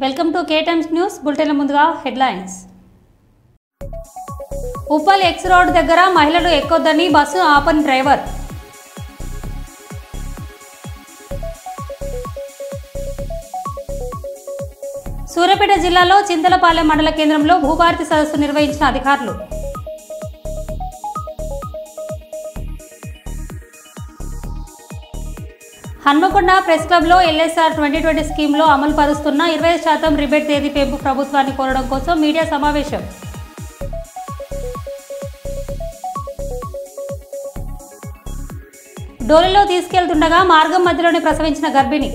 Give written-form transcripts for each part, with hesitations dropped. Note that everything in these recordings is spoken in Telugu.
Welcome to K times news bulletin. ముందుగా హెడ్లైన్స్. ఉప్పల్ ఎక్స్ రోడ్ దగ్గర మహిళలు ఎక్కొద్దని బస్సు ఆపని డ్రైవర్. సూర్యాపేట జిల్లాలో చింతలపాలెం మండల కేంద్రంలో భూభారతి సదస్సు నిర్వహించిన అధికారులు. హన్మకొండ ప్రెస్ క్లబ్లో ఎల్ఎస్ఆర్ 2020 స్కీమ్లో అమలు పరుస్తున్న 20% రిబేట్ తేదీ పెంపు ప్రభుత్వాన్ని కోరడం కోసం మీడియా సమావేశం. డోలీలో తీసుకెళ్తుండగా మార్గం మధ్యలోనే ప్రసవించిన గర్భిణి.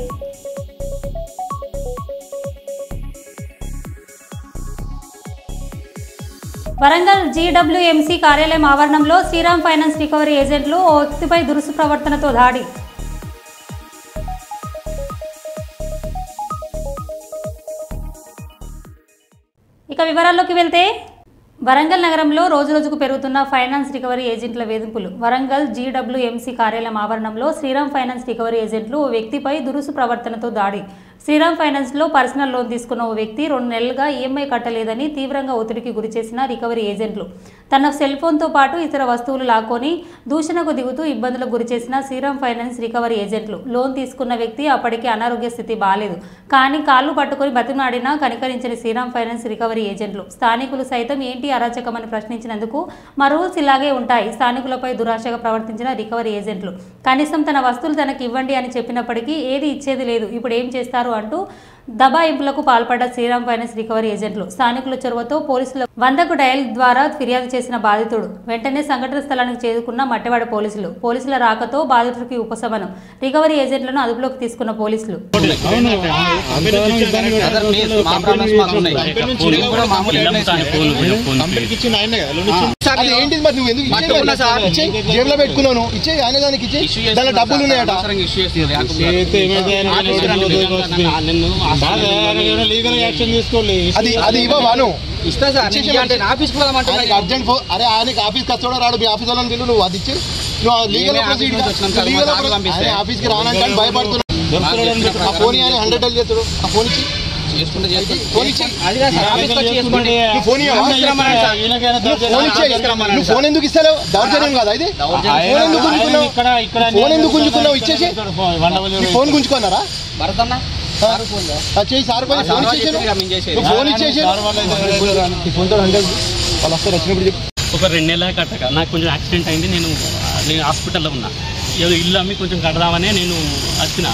వరంగల్ జీడబ్ల్యూఎంసీ కార్యాలయం ఆవరణంలో శ్రీరామ్ ఫైనాన్స్ రికవరీ ఏజెంట్లు ఓ వ్యక్తిపై దురుసు ప్రవర్తనతో దాడి. ఇక వివరాల్లోకి వెళ్తే, వరంగల్ నగరంలో రోజురోజుకు పెరుగుతున్న ఫైనాన్స్ రికవరీ ఏజెంట్ల వేధింపులు. వరంగల్ జీడబ్ల్యూఎంసీ కార్యాలయం ఆవరణంలో శ్రీరామ్ ఫైనాన్స్ రికవరీ ఏజెంట్లు ఓ వ్యక్తిపై దురుసు ప్రవర్తనతో దాడి. శ్రీరామ్ ఫైనాన్స్లో పర్సనల్ లోన్ తీసుకున్న ఓ వ్యక్తి 2 నెలలుగా ఈఎంఐ కట్టలేదని తీవ్రంగా ఒత్తిడికి గురిచేసిన రికవరీ ఏజెంట్లు తన సెల్ ఫోన్తో పాటు ఇతర వస్తువులు లాక్కొని దూషణకు దిగుతూ ఇబ్బందులకు గురిచేసిన శ్రీరామ్ ఫైనాన్స్ రికవరీ ఏజెంట్లు. లోన్ తీసుకున్న వ్యక్తి అప్పటికి అనారోగ్య స్థితి బాలేదు, కానీ కాళ్ళు పట్టుకుని బతిమాడినా కనికరించని శ్రీరామ్ ఫైనాన్స్ రికవరీ ఏజెంట్లు. స్థానికులు సైతం ఏంటి అరాచకమని ప్రశ్నించినందుకు మా రూల్స్ ఇలాగే ఉంటాయి. స్థానికులపై దురాశగా ప్రవర్తించిన రికవరీ ఏజెంట్లు కనీసం తన వస్తువులు తనకి ఇవ్వండి అని చెప్పినప్పటికీ ఏది ఇచ్చేది లేదు. ఇప్పుడు ఏం చేస్తారు అంటూ దబాయింపులకు పాల్పడ్డ శ్రీరామ్ ఫైనాన్స్ రికవరీ ఏజెంట్లు. స్థానికుల చొరవతో పోలీసుల 100కు డయల్ ద్వారా ఫిర్యాదు చేసిన బాధితుడు వెంటనే సంఘటన స్థలానికి చేరుకున్న మట్టెవాడ పోలీసులు. పోలీసుల రాకతో బాధితుడికి ఉపశమనం. రికవరీ ఏజెంట్లను అదుపులోకి తీసుకున్న పోలీసులు. అది ఇవ్వవాను ఇస్తా సార్. ఆఫీస్కి అర్జెంట్ అరే ఆయనకి ఆఫీస్కి వస్తాడో రాడు, మీ ఆఫీస్ వాళ్ళని నువ్వు అది ఇచ్చి నువ్వు లీగల్ ఆఫీస్కి రానంటే భయపడుతున్నావు. ఫోన్ అని 100 చేస్తాడు. ఆ ఫోన్ ఇచ్చి ఫోన్ ఎందుకు ఇస్తావు? దౌర్జన్యం కాదా ఇది? ఫోన్ ఎందుకు గుంజుకున్నావు? ఇచ్చేసి ఫోన్ గుంజుకున్నారా? ఒక 2 నెలల కట్టక నాకు కొంచెం యాక్సిడెంట్ అయింది. నేను హాస్పిటల్లో ఉన్నా. ఏదో ఇల్లు అమ్మి కొంచెం కడదామని నేను వచ్చిన.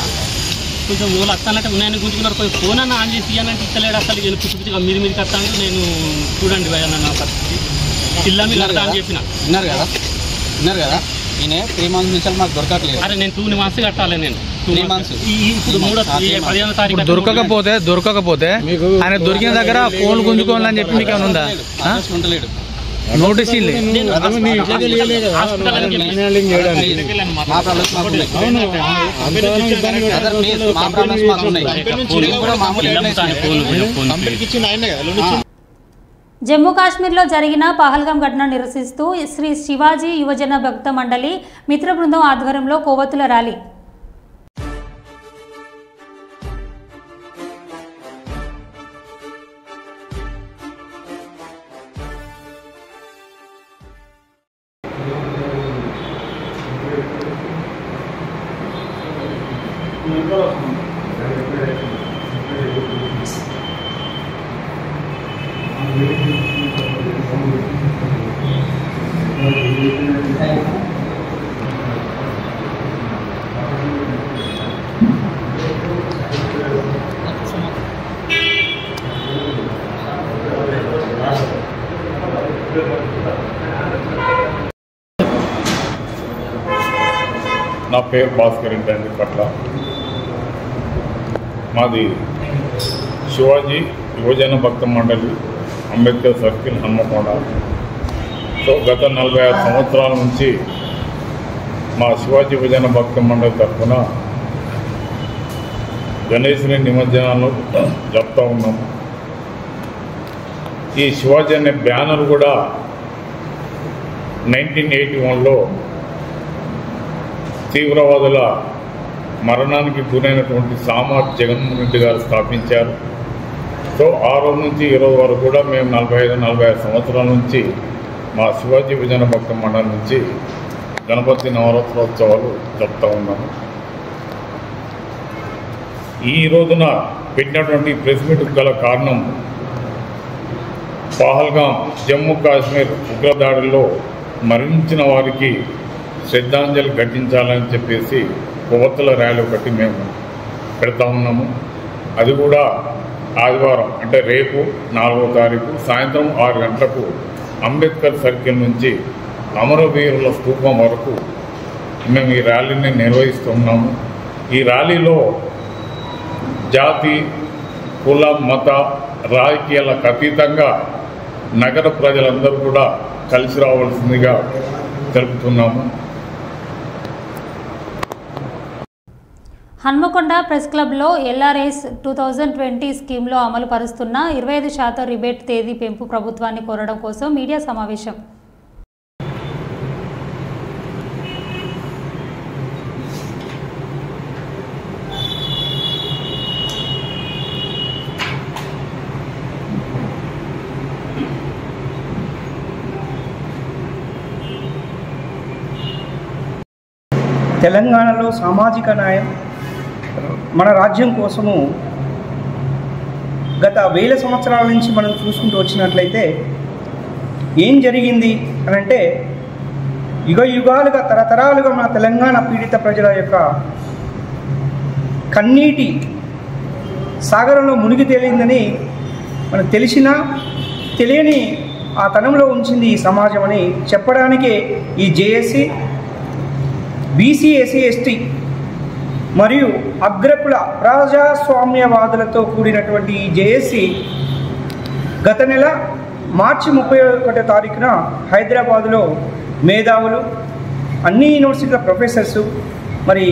కొంచెం ఊళ్ళు వస్తానంటే నేను గుంజుకున్నారు. కొంచెం ఫోన్ అన్న ఆన్ చేసి ఇవ్వాలంటే ఇస్తలేడు. అసలు నేను పిచ్చి పిచ్చిగా మీది కట్టాను. నేను చూడండి భయన్న పరిస్థితి. ఇల్లు అమ్మి కడతా అని చెప్పిన. విన్నారు కదా ఈయన 3 months నుంచి మాకు దొరకట్లేదు. అరే నేను 2 months కట్టాలి. నేను 3 months ఇప్పుడు 15వ తారీఖు దొరకకపోతే ఆయన దొరికిన దగ్గర ఫోన్ గుంజుకోవాలని చెప్పి మీకు ఏమైనా ఉందా? ఉండలేడు. నోటీస్ జమ్మూ కాశ్మీర్లో జరిగిన పహల్గాం ఘటనను నిరసిస్తూ శ్రీ శివాజీ యువజన భక్త మండలి మిత్ర బృందం ఆధ్వర్యంలో కొవ్వొత్తుల ర్యాలీ. నా పేరు భాస్కర్ ఇంటి పట్ల. మాది శివాజీ యువజన భక్త మండలి, అంబేద్కర్ సర్కిల్, హన్మకొండ. సో గత 46 సంవత్సరాల నుంచి మా శివాజీ యువజన భక్త మండలి తరఫున గణేశుని నిమజ్జనాలు జరుపుతూ ఉన్నాము. ఈ శివాజీ అనే బ్యానర్ కూడా 1981లో తీవ్రవాదుల మరణానికి గురైనటువంటి సామార్ జగన్మోహన్ రెడ్డి గారు స్థాపించారు. సో ఆ రోజు నుంచి ఈ రోజు వరకు కూడా మేము 45 సంవత్సరాల నుంచి మా శివాజీ విజయన భక్త మండలి నుంచి గణపతి నవరాత్రోత్సవాలు జరుపుతూ ఉన్నాము. ఈ రోజున పెట్టినటువంటి ప్రెస్ మీట్ గల కారణం పహల్గాం జమ్మూ కాశ్మీర్ ఉగ్రదాడుల్లో మరణించిన వారికి శ్రద్ధాంజలి ఘటించాలని చెప్పేసి కొవ్వొత్తుల ర్యాలీ ఒకటి మేము పెడతా ఉన్నాము. అది కూడా ఆదివారం అంటే రేపు 4వ తారీఖు సాయంత్రం 6 గంటలకు అంబేద్కర్ సర్కిల్ నుంచి అమరవీరుల స్తూపం వరకు మేము ఈ ర్యాలీని నిర్వహిస్తున్నాము. ఈ ర్యాలీలో జాతి, కుల, మత, రాజకీయాలకు అతీతంగా నగర ప్రజలందరూ కూడా కలిసి రావాల్సిందిగా తెలుపుతున్నాము. హన్మకొండ ప్రెస్ క్లబ్లో ఎల్ఆర్ఎస్ 2020 స్కీమ్లో అమలు పరుస్తున్న 25% రిబేట్ తేదీ పెంపు ప్రభుత్వాన్ని కోరడం కోసం మీడియా సమావేశం. తెలంగాణలో సామాజిక న్యాయం మన రాజ్యం కోసము గత 1000 సంవత్సరాల నుంచి మనం చూసుకుంటూ వచ్చినట్లయితే ఏం జరిగింది అని అంటే యుగాలుగా తరతరాలుగా మన తెలంగాణ పీడిత ప్రజల యొక్క కన్నీటి సాగరంలో మునిగి తేలిందని మనకు తెలిసినా తెలియని ఆ తనంలో ఉంచింది ఈ సమాజం అని చెప్పడానికే ఈ జేఏసీ, బీసీ, ఎస్సీ, ఎస్టీ మరియు అగ్రకుల ప్రజాస్వామ్యవాదులతో కూడినటువంటి ఈ జేఏసీ గత నెల మార్చి 31వ తారీఖున హైదరాబాదులో మేధావులు, అన్ని యూనివర్సిటీల ప్రొఫెసర్సు మరి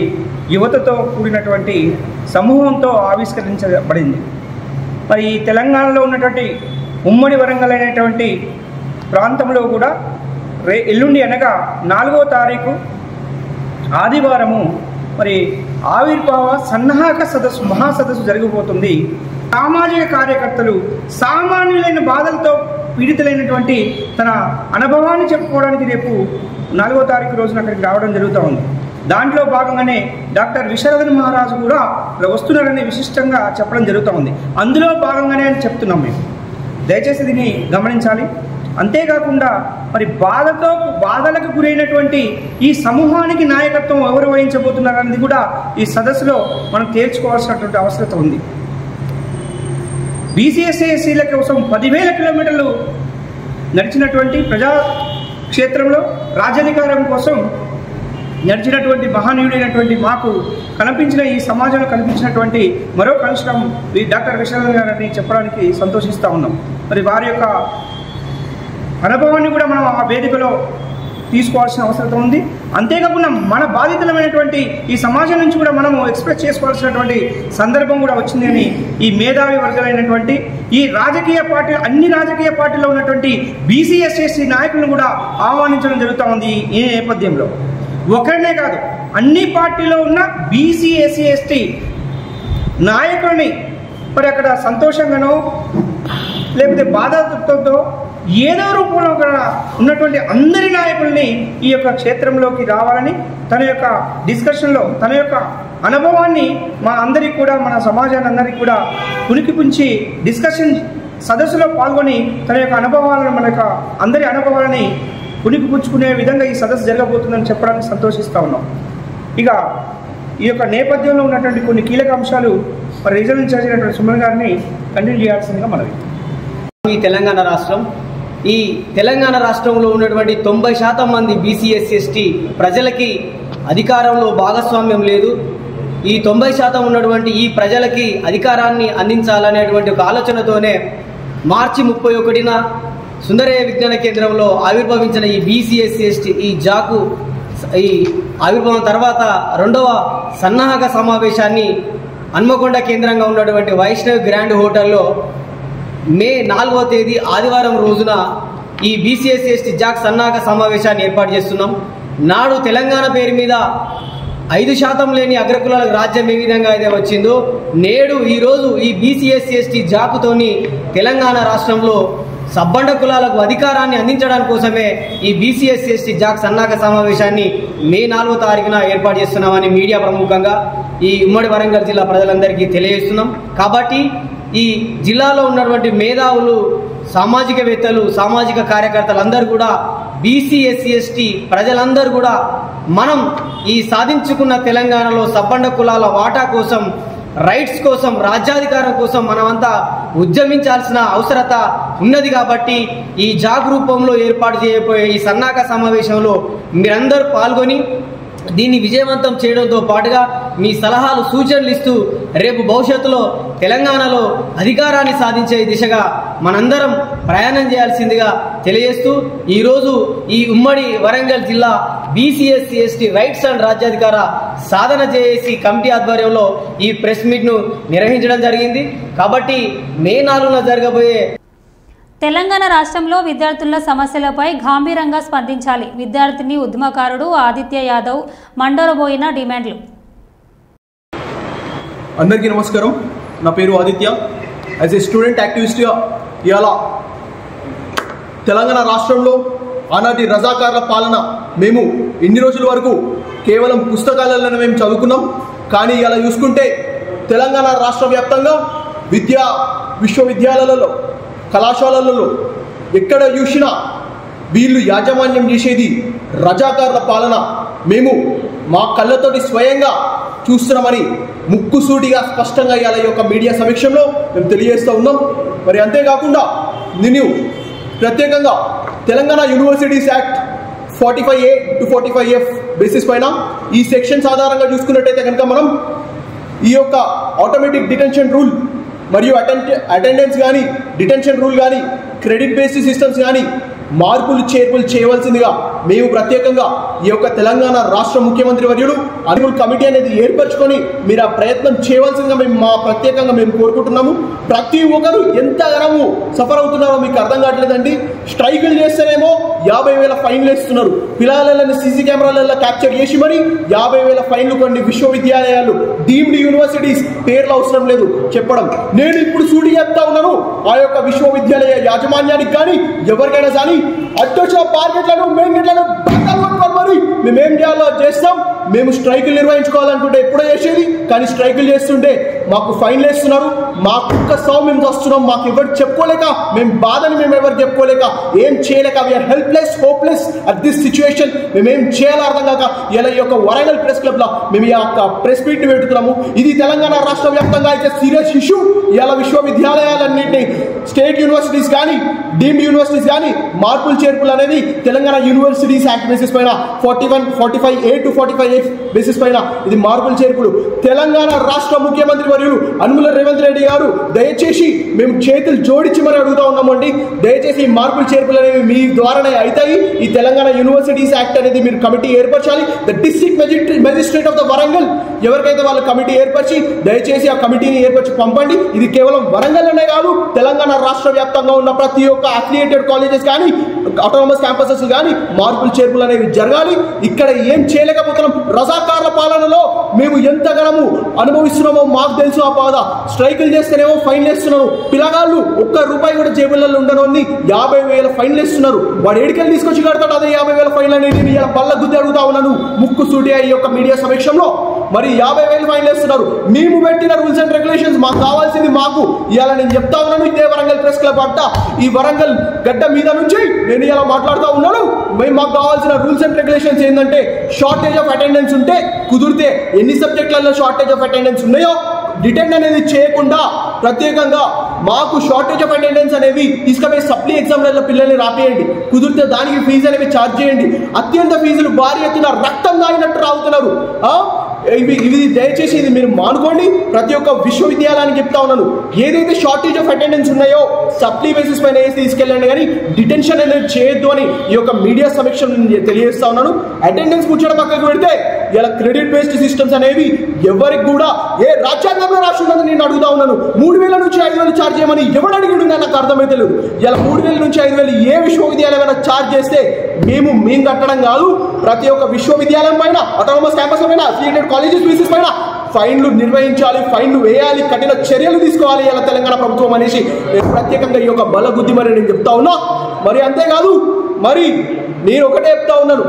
యువతతో కూడినటువంటి సమూహంతో ఆవిష్కరించబడింది. మరి తెలంగాణలో ఉన్నటువంటి ఉమ్మడి వరంగల్ అనేటువంటి ప్రాంతంలో కూడా ఎల్లుండి అనగా 4వ తారీఖు ఆదివారము మరి ఆవిర్భావ సన్నాహక సదస్సు, మహాసదస్సు జరగబోతుంది. సామాజిక కార్యకర్తలు సామాన్యులైన బాధలతో పీడితులైనటువంటి తన అనుభవాన్ని చెప్పుకోవడానికి రేపు 4వ తారీఖు రోజున అక్కడికి రావడం జరుగుతూ ఉంది. దాంట్లో భాగంగానే డాక్టర్ విశ్వనాథన్ మహారాజు కూడా వస్తున్నారని విశిష్టంగా చెప్పడం జరుగుతూ ఉంది. అందులో భాగంగానే అని చెప్తున్నాం మేము. దయచేసి దీన్ని గమనించాలి. అంతేకాకుండా మరి బాధలకు గురైనటువంటి ఈ సమూహానికి నాయకత్వం ఎవరు వహించబోతున్నారనేది కూడా ఈ సదస్సులో మనం తేల్చుకోవాల్సినటువంటి అవసరం ఉంది. బీసీఎస్సీల కోసం 10,000 కిలోమీటర్లు నడిచినటువంటి ప్రజాక్షేత్రంలో రాజ్యాధికారం కోసం నడిచినటువంటి మహనీయుడైనటువంటి మాకు కనిపించిన ఈ సమాజంలో కనిపించినటువంటి మరో కనిష్టం డాక్టర్ విశ్వనాథన్ గారిని చెప్పడానికి సంతోషిస్తూ ఉన్నాం. మరి వారి యొక్క అనుభవాన్ని కూడా మనం ఆ వేదికలో తీసుకోవాల్సిన అవసరం ఉంది. అంతేకాకుండా మన బాధితులమైనటువంటి ఈ సమాజం నుంచి కూడా మనము ఎక్స్ప్రెస్ చేసుకోవాల్సినటువంటి సందర్భం కూడా వచ్చింది అని ఈ మేధావి వర్గాలైనటువంటి ఈ రాజకీయ పార్టీ, అన్ని రాజకీయ పార్టీలో ఉన్నటువంటి బీసీ, ఎస్సీ నాయకులను కూడా ఆహ్వానించడం జరుగుతూ ఉంది. ఈ నేపథ్యంలో ఒకరినే కాదు, అన్ని పార్టీలో ఉన్న బీసీ, ఎస్సీ, ఎస్టీ నాయకుల్ని మరి అక్కడ సంతోషంగానో లేకపోతే బాధతో ఏదో రూపంలో ఉన్నటువంటి అందరి నాయకుల్ని ఈ యొక్క క్షేత్రంలోకి రావాలని తన యొక్క డిస్కషన్లో తన యొక్క అనుభవాన్ని మా అందరికీ కూడా, మన సమాజాన్ని అందరికీ కూడా పుణికిపుంచి డిస్కషన్ సదస్సులో పాల్గొని తన యొక్క అనుభవాలను, మన యొక్క అందరి అనుభవాలని పుణికిపుచ్చుకునే విధంగా ఈ సదస్సు జరగబోతుందని చెప్పడానికి సంతోషిస్తూ ఉన్నాం. ఇక ఈ యొక్క నేపథ్యంలో ఉన్నటువంటి కొన్ని కీలక అంశాలు మరి రీజనల్ ఇన్ఛార్జ్ అయినటువంటి సుమన్ గారిని కంటిన్యూ చేయాల్సిందిగా మనవి. ఈ తెలంగాణ రాష్ట్రంలో ఉన్నటువంటి 90% మంది బీసీ, ఎస్సీ, ఎస్టీ ప్రజలకి అధికారంలో భాగస్వామ్యం లేదు. ఈ 90% ఉన్నటువంటి ఈ ప్రజలకి అధికారాన్ని అందించాలనేటువంటి ఒక ఆలోచనతోనే మార్చి 31న సుందరయ్య విజ్ఞాన కేంద్రంలో ఆవిర్భవించిన ఈ బీసీ, ఎస్సీ, ఎస్టీ ఈ జాకు ఈ ఆవిర్భావం తర్వాత 2వ సన్నాహక సమావేశాన్ని హన్మకొండ కేంద్రంగా ఉన్నటువంటి వైష్ణవ్ గ్రాండ్ హోటల్లో మే 4వ తేదీ ఆదివారం రోజున ఈ బీసీఎస్సీ ఎస్టీ జాక్ సన్నాహక సమావేశాన్ని ఏర్పాటు చేస్తున్నాం. నాడు తెలంగాణ పేరు మీద 5% లేని అగ్రకులాలకు రాజ్యం ఏ విధంగా అయితే వచ్చిందో నేడు ఈరోజు ఈ బీసీ ఎస్సీ ఎస్టీ జాకుతోని తెలంగాణ రాష్ట్రంలో సబ్బండ కులాలకు అధికారాన్ని అందించడానికి కోసమే ఈ బీసీ ఎస్సీ ఎస్టీ జాక్ సన్నాహక సమావేశాన్ని మే 4వ తారీఖున ఏర్పాటు చేస్తున్నామని మీడియా ప్రముఖంగా ఈ ఉమ్మడి వరంగల్ జిల్లా ప్రజలందరికీ తెలియజేస్తున్నాం. కాబట్టి ఈ జిల్లాలో ఉన్నటువంటి మేధావులు, సామాజికవేత్తలు, సామాజిక కార్యకర్తలందరూ కూడా బీసీ ఎస్సీ ఎస్టీ ప్రజలందరూ కూడా మనం ఈ సాధించుకున్న తెలంగాణలో సబ్బండ కులాల వాటా కోసం, రైట్స్ కోసం, రాజ్యాధికారం కోసం మనమంతా ఉద్యమించాల్సిన అవసరత ఉన్నది. కాబట్టి ఈ జాగ్ రూపంలో ఏర్పాటు చేయబోయే ఈ సన్నాహక సమావేశంలో మీరందరూ పాల్గొని దీన్ని విజయవంతం చేయడంతో పాటుగా మీ సలహాలు, సూచనలు ఇస్తూ రేపు భవిష్యత్తులో తెలంగాణలో అధికారాన్ని సాధించే దిశగా మనందరం ప్రయాణం చేయాల్సిందిగా తెలియజేస్తూ ఈరోజు ఈ ఉమ్మడి వరంగల్ జిల్లా BC SC ST rights and రాజ్యాధికార సాధన జేఏసీ కమిటీ ఆధ్వర్యంలో ఈ ప్రెస్ మీట్ను నిర్వహించడం జరిగింది. కాబట్టి మే 4న జరగబోయే తెలంగాణ రాష్ట్రంలో విద్యార్థుల సమస్యలపై గంభీరంగా స్పందించాలి. విద్యార్థిని ఉద్యమకారుడు ఆదిత్య యాదవ్ మండోరబోయిన డిమాండ్లు. అందరికీ నమస్కారం. నా పేరు ఆదిత్య. యాజ్ ఏ స్టూడెంట్ యాక్టివిస్ట్గా ఇవాళ తెలంగాణ రాష్ట్రంలో ఆనాటి రజాకార్ల పాలన మేము ఇన్ని రోజుల వరకు కేవలం పుస్తకాలలోనే మేము చదువుకున్నాం. కానీ ఇలా చూసుకుంటే తెలంగాణ రాష్ట్ర వ్యాప్తంగా విశ్వవిద్యాలయాలలో, కళాశాలలలో ఎక్కడ చూసినా వీళ్ళు యాజమాన్యం చేసేది రజాకార్ల పాలన. మేము మా కళ్ళతోటి స్వయంగా చూస్తున్నామని ముక్కుసూటిగా స్పష్టంగా ఇవాళ ఈ యొక్క మీడియా సమీక్షంలో మేము తెలియజేస్తూ ఉన్నాం. మరి అంతేకాకుండా నేను ప్రత్యేకంగా Telangana universities act 45A to 45F basis పైన ఈ సెక్షన్స్ ఆధారంగా చూసుకున్నట్టయితే కనుక మనం ఈ యొక్క ఆటోమేటిక్ డిటెన్షన్ రూల్ మరియు అటెండెన్స్ కానీ, డిటెన్షన్ రూల్ కానీ, క్రెడిట్ బేస్డ్ సిస్టమ్స్ కానీ మార్పులు చేర్పులు చేయవలసిందిగా మేము ప్రత్యేకంగా ఈ యొక్క తెలంగాణ రాష్ట్ర ముఖ్యమంత్రి వర్యులు అనుమూల్ కమిటీ అనేది ఏర్పరచుకొని మీరు ఆ ప్రయత్నం చేయవలసిందిగా ప్రత్యేకంగా మేము కోరుకుంటున్నాము. ప్రతి ఒక్కరు ఎంతగానో సఫర్ అవుతున్నారో మీకు అర్థం కావట్లేదండి. స్ట్రైకులు చేస్తేనేమో 50,000 ఫైన్లు వేస్తున్నారు. పిల్లలని సీసీ కెమెరాలలో క్యాప్చర్ చేసి మరి 50,000 ఫైన్లు కొన్ని విశ్వవిద్యాలయాలు, డీమ్డ్ యూనివర్సిటీస్ పేర్లు అవసరం లేదు చెప్పడం. నేను ఇప్పుడు సూటి చెప్తా ఉన్నాను, ఆ యొక్క విశ్వవిద్యాలయ యాజమాన్యానికి కానీ ఎవరికైనా కానీ అధ్యక్ష మార్కెట్లను, మెయిన్ గేట్లను మరి మేమేం చేయాలో చేస్తాం. మేము స్ట్రైకులు నిర్వహించుకోవాలనుకుంటే ఎప్పుడో చేసేది, కానీ స్ట్రైకులు చేస్తుంటే మాకు ఫైన్లు వేస్తున్నారు. మాకు ఒక్క సాగు మేము వస్తున్నాం. మాకు ఎవరు చెప్పుకోలేక, మేము బాధని మేము ఎవరు చెప్పుకోలేక, ఏం చేయలేక, we are helpless, hopeless at this situation. మేమేం చేయాలో అర్థం కాక ఇలా ఈ యొక్క వరంగల్ ప్రెస్ క్లబ్ లో మేము ఈ యొక్క ప్రెస్ మీట్ ని పెడుతున్నాము. ఇది తెలంగాణ రాష్ట్ర వ్యాప్తంగా అయితే సీరియస్ ఇష్యూ. ఇలా విశ్వవిద్యాలయాలన్నింటినీ, స్టేట్ యూనివర్సిటీస్ కానీ, డీమ్డ్ యూనివర్సిటీస్ కానీ మార్పులు చేర్పులు అనేది తెలంగాణ యూనివర్సిటీస్ యాక్ట్ బేసిస్ పైన 45A to 45F బేసిస్ పైన ఇది మార్పులు చేర్పులు. తెలంగాణ రాష్ట్ర ముఖ్యమంత్రి వర్యులు అనుముల రేవంత్ రెడ్డి గారు దయచేసి మేము చేతులు జోడించి మరి అడుగుతా ఉన్నామండి. దయచేసి ఈ మార్పులు చేర్పులు అనేవి మీ ద్వారానే అవుతాయి. ఈ తెలంగాణ యూనివర్సిటీస్ యాక్ట్ అనేది మీరు కమిటీ ఏర్పరచాలి. The district magistrate of the Warangal ఎవరికైతే వాళ్ళ కమిటీ ఏర్పరిచి దయచేసి ఆ కమిటీని ఏర్పరిచి పంపండి. ఇది కేవలం వరంగల్ అనే కాదు, తెలంగాణ రాష్ట్ర వ్యాప్తంగా ఉన్న ప్రతి ఒక్క అఫిలియేటెడ్ కాలేజెస్ కానీ, ఆటోనమస్ క్యాంపసెస్ కానీ మార్పులు చేర్పులు అనేవి జరగాలి. ఇక్కడ ఏం చేయలేకపోతున్నాం. రజాకార్ల పాలనలో మేము ఎంతగానో అనుభవిస్తున్నామో మాకు తెలుసు ఆ బాధ. స్ట్రైకులు చేస్తేనేమో ఫైన్లు వేస్తున్నారు. పిల్లగాళ్ళు ₹1 కూడా జేబులలో ఉండనోని 50,000 ఫైన్లు వేస్తున్నారు. వాడు ఏడికెళ్ళి తీసుకొచ్చి కడతాడు అదే 50,000 ఫైన్లు అనేది. ఇలా బల్ల గుద్ది అడుగుతా ఉన్నాను ముక్కు సూటిగా ఈ యొక్క మీడియా సమీక్షంలో. మరి 50,000 ఫైన్లు వేస్తున్నారు. మేము పెట్టిన రూల్స్ అండ్ రెగ్యులేషన్స్ మాకు కావాల్సింది మాకు. ఇవాళ నేను చెప్తా ఉన్నాను, ఇదే వరంగల్ ప్రెస్ క్లబ్ అడ్డ ఈ వరంగల్ గడ్డ మీద నుంచి నేను ఇలా మాట్లాడుతూ ఉన్నాను. మాకు కావాల్సిన రూల్స్ అండ్ రెగ్యులేషన్స్ ఏంటంటే, షార్టేజ్ ఆఫ్ అటెండెన్స్ ఉంటే కుదిరితే ఎన్ని సబ్జెక్టులలో షార్టేజ్ ఆఫ్ అటెండెన్స్ ఉన్నాయో డిటెండ్ అనేది చేయకుండా ప్రత్యేకంగా మాకు షార్టేజ్ ఆఫ్ అటెండెన్స్ అనేవి తీసుకుపోయి సప్లీ ఎగ్జామ్లలో పిల్లల్ని రాపేయండి. కుదిరితే దానికి ఫీజు అనేవి ఛార్జ్ చేయండి. అత్యంత ఫీజులు భారీ ఎత్తున రక్తం తాగినట్టు రావుతున్నారు. ఇవి దయచేసి ఇది మీరు మానుకోండి. ప్రతి ఒక్క విశ్వవిద్యాలయానికి చెప్తా ఉన్నాను, ఏదైతే షార్టేజ్ ఆఫ్ అటెండెన్స్ ఉన్నాయో సప్లీ బేసిస్ పైన వేసి తీసుకెళ్ళండి, కానీ డిటెన్షన్ అనేది చేయొద్దు అని ఈ యొక్క మీడియా సమీక్ష తెలియజేస్తా ఉన్నాను. అటెండెన్స్ కూర్చోడం పక్కకు పెడితే ఇలా క్రెడిట్ బేస్డ్ సిస్టమ్స్ అనేవి ఎవరికి కూడా ఏ రాజ్యాంగంలో రాష్ట్రంలో నేను అడుగుతా ఉన్నాను. 3,000 నుంచి 5,000 ఛార్జ్ చేయమని ఎవరు అడిగి నాకు అర్థమైతే లేదు. ఇలా 3,000 నుంచి 5,000 ఏ విశ్వవిద్యాలయం ఛార్జ్ చేస్తే మేము కట్టడం కాదు, ప్రతి ఒక్క విశ్వవిద్యాలయం పైన అటానమస్ క్యాంపస్ పైన అఫిలియేటెడ్ కాలేజెస్ బేసిస్ పైన ఫైన్లు నిర్వహించాలి, ఫైన్లు వేయాలి, కఠిన చర్యలు తీసుకోవాలి ఇలా తెలంగాణ ప్రభుత్వం అనేసి ప్రత్యేకంగా ఈ యొక్క బల బుద్ధి మరి నేను చెప్తా ఉన్నా. మరి అంతేకాదు, మరి నేను ఒకటే చెప్తా ఉన్నాను,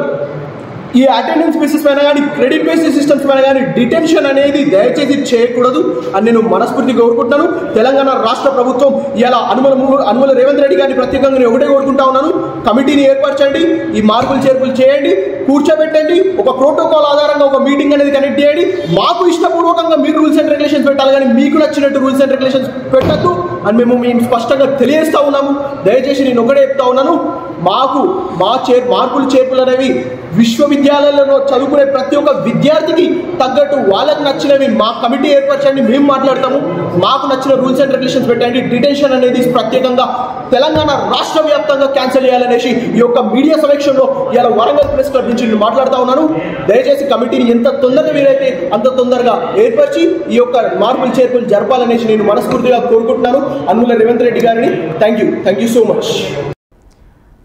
ఈ అటెండెన్స్ బేసిస్ పైన కానీ క్రెడిట్ బేస్డ్ సిస్టమ్స్ పైన కానీ డిటెన్షన్ అనేది దయచేసి చేయకూడదు అని నేను మనస్ఫూర్తిగా కోరుకుంటున్నాను. తెలంగాణ రాష్ట్ర ప్రభుత్వం ఇలా అనుమల రేవంత్ రెడ్డి గారిని ప్రత్యేకంగా నేను ఒకటే కోరుకుంటా ఉన్నాను, కమిటీని ఏర్పరచండి, ఈ మార్పులు చేర్పులు చేయండి, కూర్చోబెట్టండి, ఒక ప్రోటోకాల్ ఆధారంగా ఒక మీటింగ్ అనేది కనెక్ట్ చేయండి. మాకు ఇష్టపూర్వకంగా మీరు రూల్స్ అండ్ రెగ్యులేషన్స్ పెట్టాలి, కానీ మీకు నచ్చినట్టు రూల్స్ అండ్ రెగ్యులేషన్స్ పెట్టద్దు అని మేము స్పష్టంగా తెలియజేస్తా ఉన్నాము. దయచేసి నేను ఒకటే చెప్తా ఉన్నాను, మార్పులు చేర్పులు అనేవి విశ్వవిద్యాలయాలలో చదువుకునే ప్రతి ఒక్క విద్యార్థికి తగ్గట్టు వాళ్ళకి నచ్చినవి మా కమిటీ ఏర్పరచండి, మేము మాట్లాడతాము. మాకు నచ్చిన రూల్స్ అండ్ రెగ్యులేషన్స్ పెట్టండి. డిటెన్షన్ అనేది ప్రత్యేకంగా తెలంగాణ రాష్ట్ర వ్యాప్తంగా క్యాన్సిల్ చేయాలనేసి ఈ యొక్క మీడియా సమీక్షలో ఇలా వరంగల్ ప్రెస్ క్లబ్ నుంచి నేను మాట్లాడుతూ ఉన్నాను. దయచేసి కమిటీని ఎంత తొందరగా వీలైతే అంత తొందరగా ఏర్పరిచి ఈ యొక్క మార్పులు చేర్పులు జరపాలనేసి నేను మనస్ఫూర్తిగా కోరుకుంటున్నాను అనుమల రేవంత్ రెడ్డి గారిని. Thank you so much.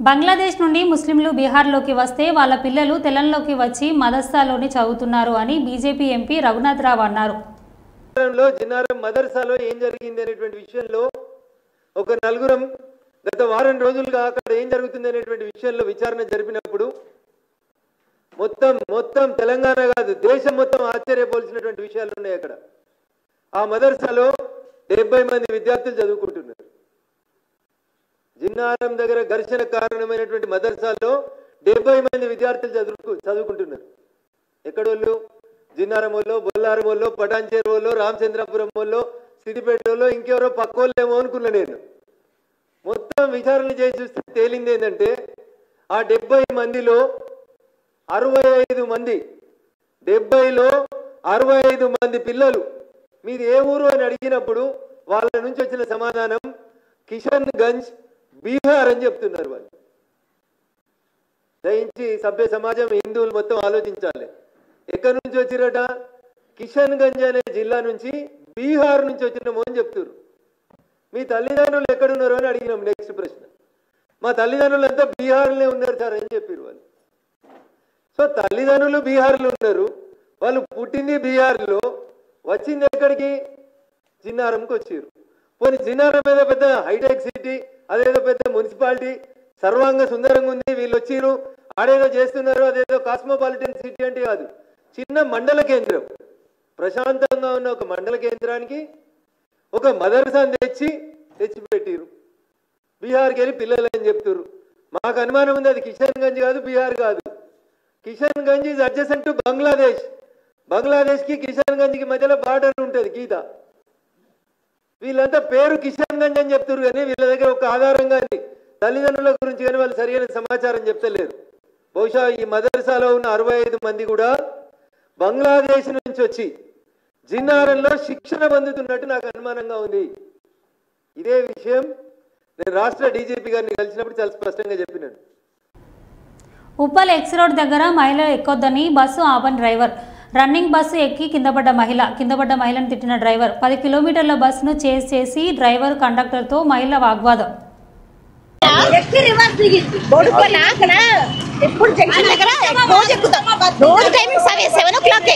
Bangladesh నుండి ముస్లింలు బీహార్లోకి వస్తే వాళ్ళ పిల్లలు తెలంగాణలోకి వచ్చి మదర్సాలోని చదువుతున్నారు అని బీజేపీ ఎంపీ రఘునాథ్ రావు అన్నారు. జిన్నారం మదర్సాలో ఏం జరిగింది అనేటువంటి విషయంలో ఒక నలుగురం గత వారం రోజులుగా అక్కడ ఏం జరుగుతుంది అనేటువంటి విషయంలో విచారణ జరిపినప్పుడు మొత్తం తెలంగాణ కాదు దేశం మొత్తం ఆశ్చర్యపోల్సినటువంటి విషయాలు ఉన్నాయి. అక్కడ ఆ మదర్సాలో 70 మంది విద్యార్థులు చదువుకుంటున్నారు. జిన్నారం దగ్గర ఘర్షణ కారణమైనటువంటి మదర్సాలో 70 మంది విద్యార్థులు చదువుకుంటున్నారు. ఎక్కడోళ్ళు? జిన్నారం వాళ్ళు, బొల్లారం వాళ్ళు, పటాన్చేరు వాళ్ళు, రామచంద్రపురం వాళ్ళు, సిద్దిపేట వాళ్ళు, ఇంకెవరో పక్కోళ్ళేమో అనుకున్నా నేను. మొత్తం విచారణ చేసి చూస్తే తేలింది ఏంటంటే ఆ 70 మందిలో 65 మంది 70లో 65 మంది పిల్లలు మీది ఏ ఊరు అని అడిగినప్పుడు వాళ్ళ నుంచి వచ్చిన సమాధానం కిషన్ గంజ్ బీహార్ అని చెప్తున్నారు. వాళ్ళు దయించి సభ్య సమాజం హిందువులు మొత్తం ఆలోచించాలి. ఎక్కడి నుంచి వచ్చిరట? కిషన్ గంజ్ అనే జిల్లా నుంచి బీహార్ నుంచి వచ్చినాము అని చెప్తున్నారు. మీ తల్లిదండ్రులు ఎక్కడున్నారు అని అడిగినాం. నెక్స్ట్ ప్రశ్న, మా తల్లిదండ్రులు అంతా బీహార్లోనే ఉన్నారు సార్ అని చెప్పారు వాళ్ళు. సో తల్లిదండ్రులు బీహార్లో ఉన్నారు, వాళ్ళు పుట్టింది బీహార్లో, వచ్చింది ఎక్కడికి? జిన్నారంకి వచ్చారు. పోనీ జిన్నారం ఏదో పెద్ద హైటెక్ సిటీ, అదేదో పెద్ద మున్సిపాలిటీ, సర్వాంగ సుందరంగా ఉంది, వీళ్ళు వచ్చిరు ఆడేదో చేస్తున్నారు, అదేదో కాస్మోపాలిటన్ సిటీ అంటే కాదు, చిన్న మండల కేంద్రం. ప్రశాంతంగా ఉన్న ఒక మండల కేంద్రానికి ఒక మదర్సాను తెచ్చిపెట్టిరు. బీహార్కి వెళ్ళి పిల్లలు అని చెప్తారు. మాకు అనుమానం ఉంది అది కిషన్ గంజ్ కాదు, బీహార్ కాదు. Kishanganj is adjacent to Bangladesh. బంగ్లాదేశ్కి కిషన్ గంజ్కి మధ్యలో బార్డర్ ఉంటుంది, గీత. వీళ్ళంతా పేరు కిషన్ గంజ్ అని చెప్తారు, కానీ వీళ్ళ దగ్గర ఒక ఆధారం కానీ తల్లిదండ్రుల గురించి కానీ వాళ్ళు సరైన సమాచారం చెప్తలేరు. బహుశా ఈ మదర్సాలో ఉన్న 65 మంది కూడా బంగ్లాదేశ్ నుంచి వచ్చి జిన్నారంలో శిక్షణ పొందుతున్నట్టు నాకు అనుమానంగా ఉంది. ఇదే విషయం నేను రాష్ట్ర డీజీపీ గారిని కలిసినప్పుడు చాలా స్పష్టంగా చెప్పినాను. ఉప్పల్ ఎక్స్ రోడ్ దగ్గర మహిళలు ఎక్కొద్దని బస్సు ఆపని డ్రైవర్. రన్నింగ్ బస్సు ఎక్కి కిందపడ్డ మహిళను తిట్టిన డ్రైవర్. 10 కిలోమీటర్ల బస్సును చేసి డ్రైవర్ కండక్టర్తో మహిళ వాగ్వాదం. ఎప్పుడు జంక్షన్ దగ్గర రోజు ఎక్కుతాం, రోజు టైమింగ్ 7 o'clock.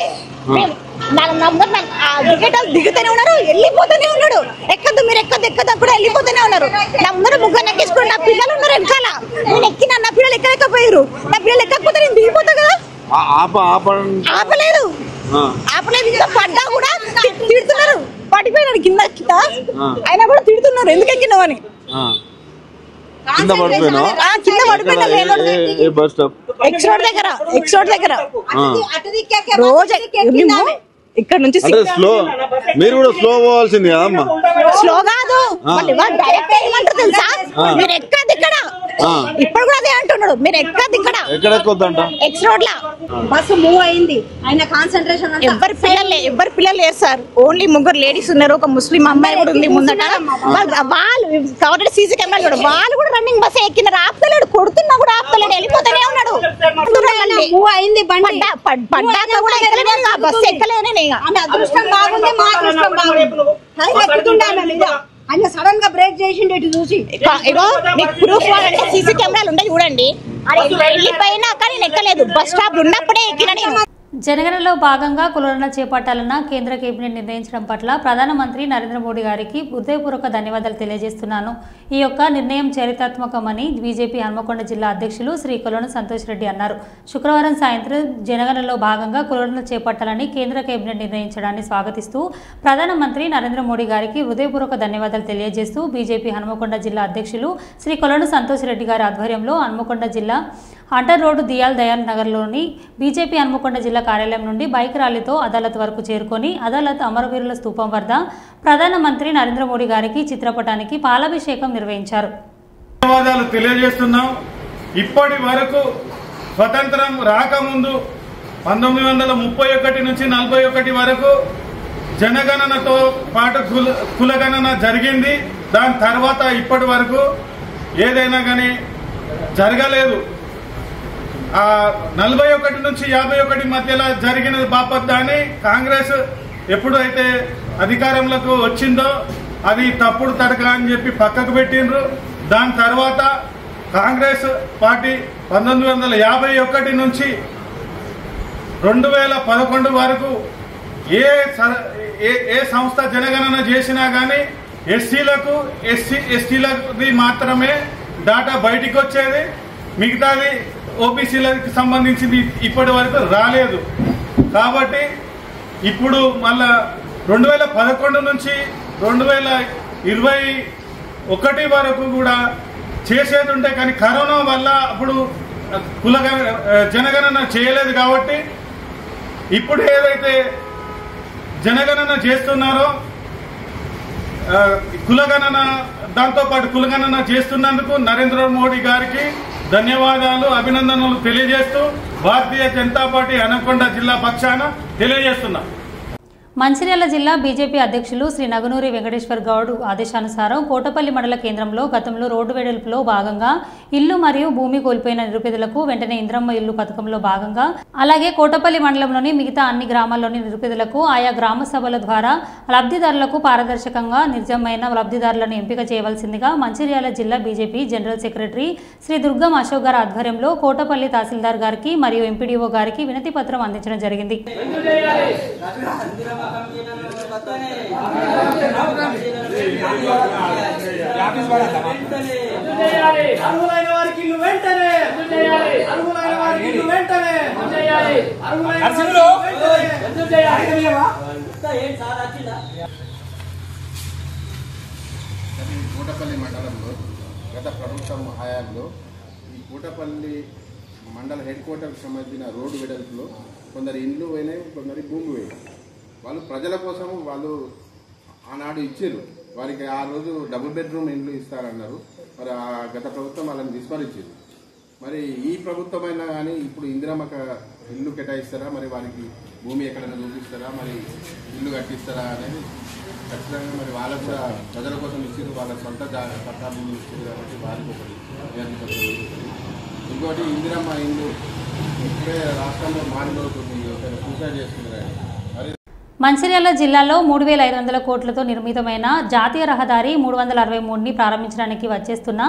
దిగుతూనే ఉన్నారు, వెళ్ళిపోతూనే ఉన్నాడు. ఎక్కద్దు మీరు ఎక్కద్దు కూడా వెళ్ళిపోతూనే ఉన్నారు. నా ముందర ముగ్గురు ఎక్కించుకుని నా పిల్లలు ఉన్నారు వెనకాల. నేను ఎక్కినా, నా పిల్లలు ఎక్కలేకపోయారు. నా పిల్లలు ఎక్కకపోతే నేను దిగిపోతా కదా. ఆపలేదు. ఇంకా పడ్డా కూడా తిడుతున్నారు. పడిపోయినాడు కింద అయినా కూడా తిడుతున్నారు, ఎందుకు ఎక్కినావు అని. కింద పడిపోయినా ఎక్స్ రోడ్ దగ్గర రోజు ఇక్కడ నుంచి మీరు కూడా స్లో పోవాల్సింది కదమ్మా. స్లో కాదు, డైరెక్ట్ ఏమంటారు తెలుసా, మీరు ఎక్కదు ఇక్కడ. ఇప్పుడు కూడా అదే అంటున్నాడు. ఉన్నాడు. మీరు ఎక్కడెక్కొద్దంట ఎక్స్ రోడ్ లా బస్సు మూవ్ అయింది. ఆయన కాన్సన్ట్రేషన్ ఎవరి పిల్లలు లేరు సార్. ఓన్లీ 3 లేడీస్ ఉన్నారు. ఒక ముస్లిం అమ్మాయి కూడా ఉంది ముందట. వాళ్ళు కవరెడ్ సీసీ కెమెరా కూడా వాళ్ళు కూడా రన్నింగ్ బస్ ఎక్కినారు. ఆపుతలేడు, కొడుతున్నా కూడా ఆపుతలేడు, వెళ్ళిపోతూనే ఉన్నాడు. మూవ్ అయింది బండి. పడ్డాక కూడా ఎక్కలేనే, బస్సు ఎక్కలేనే. అదృష్టం బాగుంది, మా అదృష్టం బాగుంది. ఆయన సడన్ గా బ్రేక్ చేసిండు ఇటు చూసి. ఇగో మీకు ప్రూఫ్ అంటే సీసీ కెమెరాలు ఉన్నాయి చూడండి. వెళ్ళిపోయినా కానీ ఎక్కలేదు. బస్ స్టాప్ ఉన్నప్పుడే ఎక్కిన నేను. జనగణనలో భాగంగా కులగణన చేపట్టాలన్న కేంద్ర కేబినెట్ నిర్ణయించడం పట్ల ప్రధానమంత్రి నరేంద్ర మోడీ గారికి హృదయపూర్వక ధన్యవాదాలు తెలియజేస్తున్నాను. ఈ యొక్క నిర్ణయం చరిత్రాత్మకమని బీజేపీ హన్మకొండ జిల్లా అధ్యక్షులు శ్రీ కొలను సంతోష్ రెడ్డి అన్నారు. శుక్రవారం సాయంత్రం జనగణనలో భాగంగా కులగణన చేపట్టాలని కేంద్ర కేబినెట్ నిర్ణయించడాన్ని స్వాగతిస్తూ ప్రధానమంత్రి నరేంద్ర మోడీ గారికి హృదయపూర్వక ధన్యవాదాలు తెలియజేస్తూ బీజేపీ హన్మకొండ జిల్లా అధ్యక్షులు శ్రీ కొలను సంతోష్ రెడ్డి గారి ఆధ్వర్యంలో హన్మకొండ జిల్లా హంటర్ రోడ్డు దియాల్ దయాల్ నగర్లోని బీజేపీ హన్మకొండ జిల్లా కార్యాలయం నుండి బైక్ ర్యాలీతో అదాలత్ వరకు చేరుకొని అదాలత్ అమరవీరుల స్తూపం వద్ద ప్రధానమంత్రి నరేంద్ర మోడీ గారికి చిత్రపటానికి పాలాభిషేకం నిర్వహించారు. ధన్యవాదాలు తెలియజేస్తున్నాం. ఇప్పటి వరకు స్వతంత్రం రాకముందు 1931 నుంచి 41 వరకు జనగణనతో పాటు కులగణన జరిగింది. దాని తర్వాత ఇప్పటి వరకు ఏదైనా కానీ జరగలేదు. 41 నుంచి 51 మధ్యలో జరిగిన బాపత్తాన్ని కాంగ్రెస్ ఎప్పుడైతే అధికారంలోకి వచ్చిందో అది తప్పుడు తడక అని చెప్పి పక్కకు పెట్టిండ్రు. దాని తర్వాత కాంగ్రెస్ పార్టీ 1951 నుంచి 2011 వరకు ఏ సంస్థ జనగణన చేసినా గానీ ఎస్సీలకు ఎస్టీలది మాత్రమే డాటా బయటికి వచ్చేది. మిగతాది ఓబీసీలకు సంబంధించింది ఇప్పటి వరకు రాలేదు. కాబట్టి ఇప్పుడు మళ్ళా 2011 నుంచి 2021 వరకు కూడా చేసేది ఉంటే కానీ కరోనా వల్ల అప్పుడు జనగణన చేయలేదు. కాబట్టి ఇప్పుడు ఏదైతే జనగణన చేస్తున్నారో కులగణన దాంతోపాటు కులగణన చేస్తున్నందుకు నరేంద్ర మోడీ గారికి ధన్యవాదాలు, అభినందనలు తెలియజేస్తూ భారతీయ జనతా పార్టీ హన్మకొండ జిల్లా పక్షాన తెలియజేస్తున్నా. మంచిర్యాల జిల్లా బీజేపీ అధ్యక్షులు శ్రీ నగునూరి వెంకటేశ్వర్ గౌడ్ ఆదేశానుసారం కోటపల్లి మండల కేంద్రంలో గతంలో రోడ్డు వెడల్పులో భాగంగా ఇల్లు మరియు భూమి కోల్పోయిన నిరుపేదలకు వెంటనే ఇంద్రమ్మ ఇల్లు పథకంలో భాగంగా అలాగే కోటపల్లి మండలంలోని మిగతా అన్ని గ్రామాల్లోని నిరుపేదలకు ఆయా గ్రామ సభల ద్వారా లబ్ధిదారులకు పారదర్శకంగా నిజమైన లబ్ధిదారులను ఎంపిక చేయవలసిందిగా మంచిర్యాల జిల్లా బీజేపీ జనరల్ సెక్రటరీ శ్రీ దుర్గం అశోక్ గారి ఆధ్వర్యంలో కోటపల్లి తహసీల్దార్ గారికి మరియు ఎంపీడీఓ గారికి వినతి పత్రం అందించడం జరిగింది. కోటపల్లి మండలంలో గత ప్రభుత్వం హయాంలో ఈ కోటపల్లి మండల హెడ్ క్వార్టర్కి సంబంధించిన రోడ్డు వెడల్పులో కొందరు ఇండ్లు పోయినాయి, కొందరు భూమి పోయినాయి. వాళ్ళు ప్రజల కోసం వాళ్ళు ఆనాడు ఇచ్చారు. వారికి ఆ రోజు డబుల్ బెడ్రూమ్ ఇండ్లు ఇస్తారన్నారు. మరి ఆ గత ప్రభుత్వం వాళ్ళని విస్మరించింది. మరి ఈ ప్రభుత్వం అయినా కానీ ఇప్పుడు ఇందిరమ్మ ఇల్లు కేటాయిస్తారా, మరి వారికి భూమి ఎక్కడైనా చూపిస్తారా, మరి ఇల్లు కట్టిస్తారా అనేది ఖచ్చితంగా మరి వాళ్ళ ప్రజల కోసం ఇచ్చారు. వాళ్ళ సొంత పట్టా భూములు ఇచ్చారు కాబట్టి వారికి ఒకటి ఇంకోటి ఇందిరమ్మ ఇల్లు ఇప్పుడే రాష్ట్రంలో మారిపోతుంది. సూసైడ్ చేసుకున్నారు. మంచిర్యాల జిల్లాలో 3,500 కోట్లతో నిర్మితమైన జాతీయ రహదారి 363ని ప్రారంభించడానికి వచ్చేస్తున్న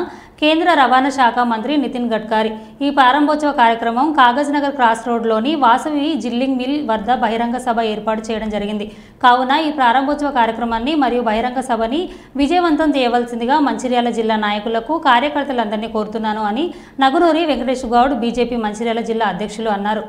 కేంద్ర రవాణా శాఖ మంత్రి నితిన్ గడ్కరీ ఈ ప్రారంభోత్సవ కార్యక్రమం కాగజ్ నగర్ క్రాస్ రోడ్లోని వాసవి జిల్లింగ్ మిల్ వద్ద బహిరంగ సభ ఏర్పాటు చేయడం జరిగింది. కావున ఈ ప్రారంభోత్సవ కార్యక్రమాన్ని మరియు బహిరంగ సభని విజయవంతం చేయవలసిందిగా మంచిర్యాల జిల్లా నాయకులకు కార్యకర్తలందరినీ కోరుతున్నాను అని నగునూరి వెంకటేష్ గౌడ్ బీజేపీ మంచిర్యాల జిల్లా అధ్యక్షులు అన్నారు.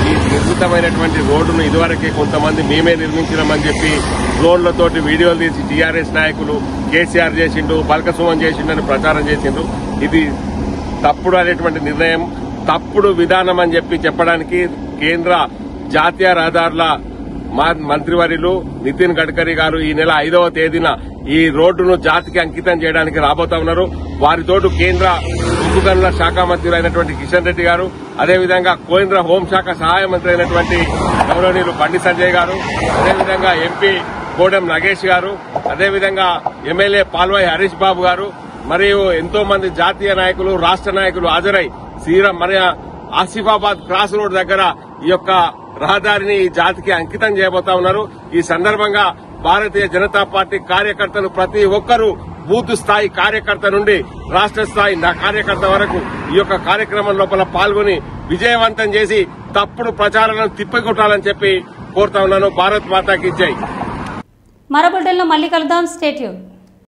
ఈ నిర్మితమైనటువంటి రోడ్డును ఇదివరకే కొంతమంది మేమే నిర్మించినామని చెప్పి డ్రోన్లతోటి వీడియోలు తీసి టీఆర్ఎస్ నాయకులు కేసీఆర్ చేసిండు, బల్కసుమన్ చేసిండని ప్రచారం చేసిండు. ఇది తప్పుడు అనేటువంటి నిర్ణయం, తప్పుడు విధానం అని చెప్పి చెప్పడానికి కేంద్ర జాతీయ రహదారుల మా మంత్రివర్యులు నితిన్ గడ్కరీ గారు ఈ నెల 5వ తేదీన ఈ రోడ్డును జాతికి అంకితం చేయడానికి రాబోతా ఉన్నారు. వారితోటి కేంద్ర ఉక్కు గనుల శాఖ మంత్రి అయినటువంటి కిషన్ రెడ్డి గారు, అదేవిధంగా కేంద్ర హోంశాఖ సహాయ మంత్రి అయినటువంటి గౌరవనీయులు బండి సంజయ్ గారు, అదేవిధంగా ఎంపీ కోడెం నగేష్ గారు, అదేవిధంగా ఎమ్మెల్యే పాల్వాయి హరీష్ బాబు గారు మరియు ఎంతో మంది జాతీయ నాయకులు, రాష్ట్ర నాయకులు హాజరై శ్రీరామ్ మరి ఆసిఫాబాద్ క్రాస్ రోడ్ దగ్గర ఈ యొక్క రహదారిని ఈ జాతికి అంకితం చేయబోతా ఉన్నారు. ఈ సందర్భంగా భారతీయ జనతా పార్టీ కార్యకర్తలు ప్రతి ఒక్కరూ బూత్ స్థాయి కార్యకర్త నుండి రాష్ట్ర స్థాయి కార్యకర్త వరకు ఈ యొక్క కార్యక్రమం లోపల పాల్గొని విజయవంతం చేసి తప్పుడు ప్రచారాలను తిప్పికొట్టాలని చెప్పి కోరుతా ఉన్నాను. భారత్ మాతాకి జై. మరో బులెటిన్లో మళ్ళీ కలుద్దాం. Stay tune.